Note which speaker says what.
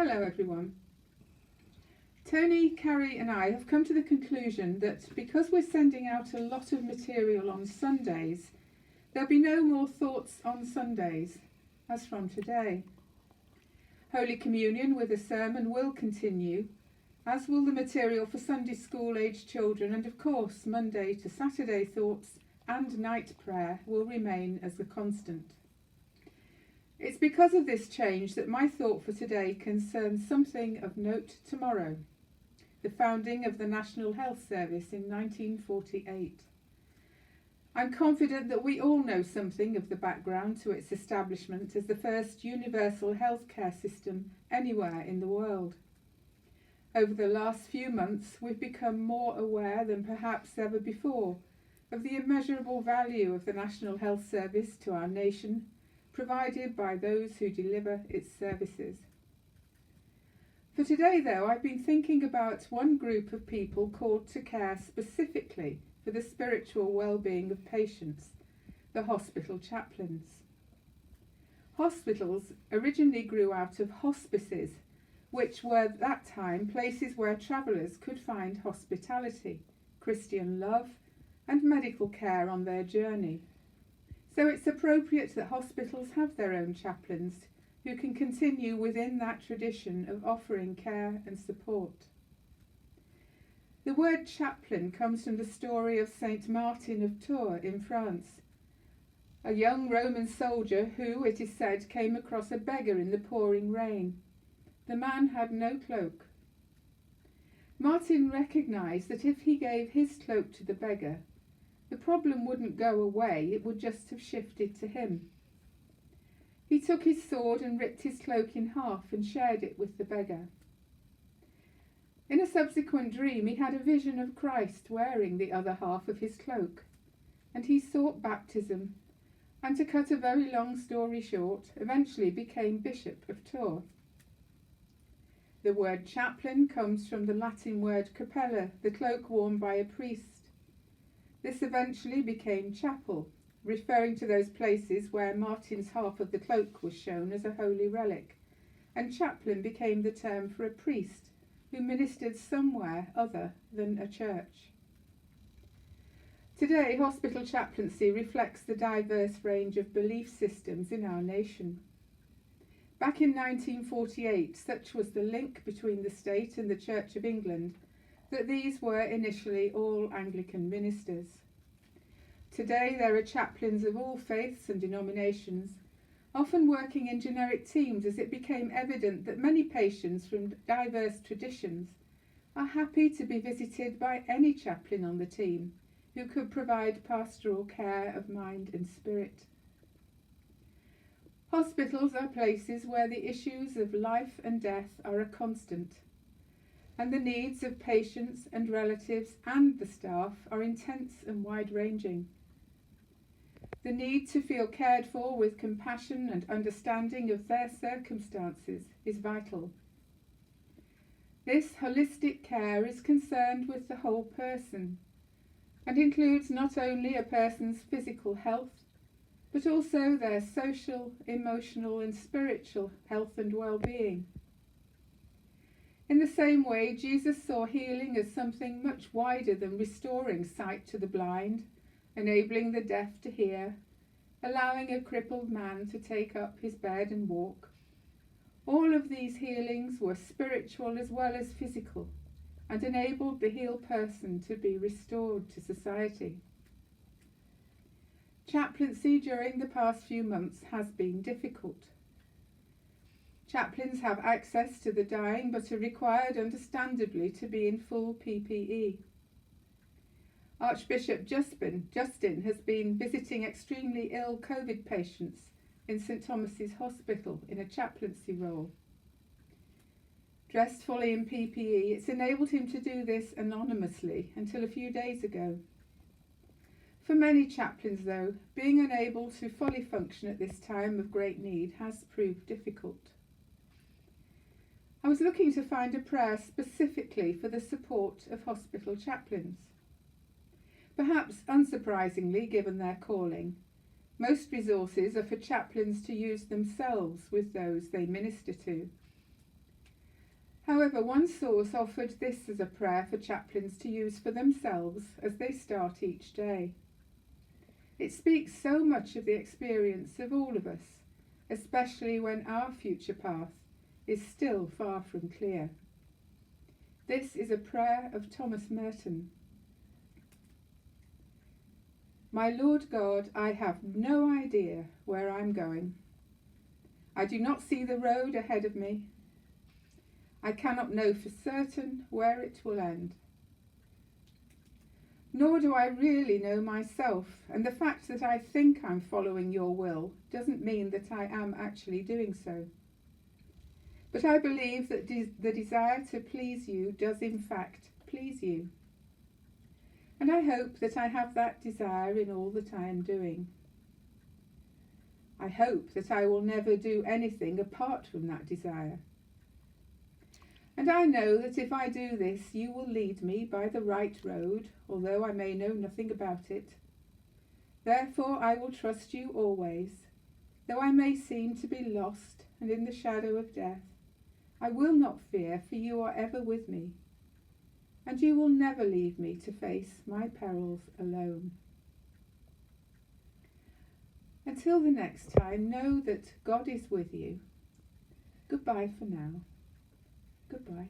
Speaker 1: Hello everyone. Tony, Carrie and I have come to the conclusion that because we're sending out a lot of material on Sundays, there'll be no more thoughts on Sundays, as from today. Holy Communion with a sermon will continue, as will the material for Sunday school aged children, and of course Monday to Saturday thoughts and night prayer will remain as a constant. It's because of this change that my thought for today concerns something of note tomorrow, the founding of the National Health Service in 1948. I'm confident that we all know something of the background to its establishment as the first universal healthcare system anywhere in the world. Over the last few months, we've become more aware than perhaps ever before of the immeasurable value of the National Health Service to our nation, provided by those who deliver its services. For today, though, I've been thinking about one group of people called to care specifically for the spiritual well-being of patients, the hospital chaplains. Hospitals originally grew out of hospices, which were at that time places where travellers could find hospitality, Christian love, and medical care on their journey. So it's appropriate that hospitals have their own chaplains who can continue within that tradition of offering care and support. The word chaplain comes from the story of Saint Martin of Tours in France, a young Roman soldier who, it is said, came across a beggar in the pouring rain. The man had no cloak. Martin recognised that if he gave his cloak to the beggar, the problem wouldn't go away, it would just have shifted to him. He took his sword and ripped his cloak in half and shared it with the beggar. In a subsequent dream, he had a vision of Christ wearing the other half of his cloak, and he sought baptism, and to cut a very long story short, eventually became Bishop of Tours. The word chaplain comes from the Latin word capella, the cloak worn by a priest. This eventually became chapel, referring to those places where Martin's half of the cloak was shown as a holy relic, and chaplain became the term for a priest who ministered somewhere other than a church. Today, hospital chaplaincy reflects the diverse range of belief systems in our nation. Back in 1948, such was the link between the state and the Church of England that these were initially all Anglican ministers. Today there are chaplains of all faiths and denominations, often working in generic teams, as it became evident that many patients from diverse traditions are happy to be visited by any chaplain on the team who could provide pastoral care of mind and spirit. Hospitals are places where the issues of life and death are a constant, and the needs of patients and relatives and the staff are intense and wide-ranging. The need to feel cared for with compassion and understanding of their circumstances is vital. This holistic care is concerned with the whole person and includes not only a person's physical health, but also their social, emotional and spiritual health and well-being. In the same way, Jesus saw healing as something much wider than restoring sight to the blind, enabling the deaf to hear, allowing a crippled man to take up his bed and walk. All of these healings were spiritual as well as physical, and enabled the healed person to be restored to society. Chaplaincy during the past few months has been difficult. Chaplains have access to the dying, but are required, understandably, to be in full PPE. Archbishop Justin has been visiting extremely ill COVID patients in St Thomas's Hospital in a chaplaincy role. Dressed fully in PPE, it's enabled him to do this anonymously until a few days ago. For many chaplains, though, being unable to fully function at this time of great need has proved difficult. I was looking to find a prayer specifically for the support of hospital chaplains. Perhaps unsurprisingly, given their calling, most resources are for chaplains to use themselves with those they minister to. However, one source offered this as a prayer for chaplains to use for themselves as they start each day. It speaks so much of the experience of all of us, especially when our future path is still far from clear. This is a prayer of Thomas Merton. My Lord God, I have no idea where I'm going. I do not see the road ahead of me. I cannot know for certain where it will end. Nor do I really know myself, and the fact that I think I'm following your will doesn't mean that I am actually doing so. But I believe that the desire to please you does in fact please you. And I hope that I have that desire in all that I am doing. I hope that I will never do anything apart from that desire. And I know that if I do this, you will lead me by the right road, although I may know nothing about it. Therefore I will trust you always, though I may seem to be lost and in the shadow of death. I will not fear, for you are ever with me, and you will never leave me to face my perils alone. Until the next time, know that God is with you. Goodbye for now. Goodbye.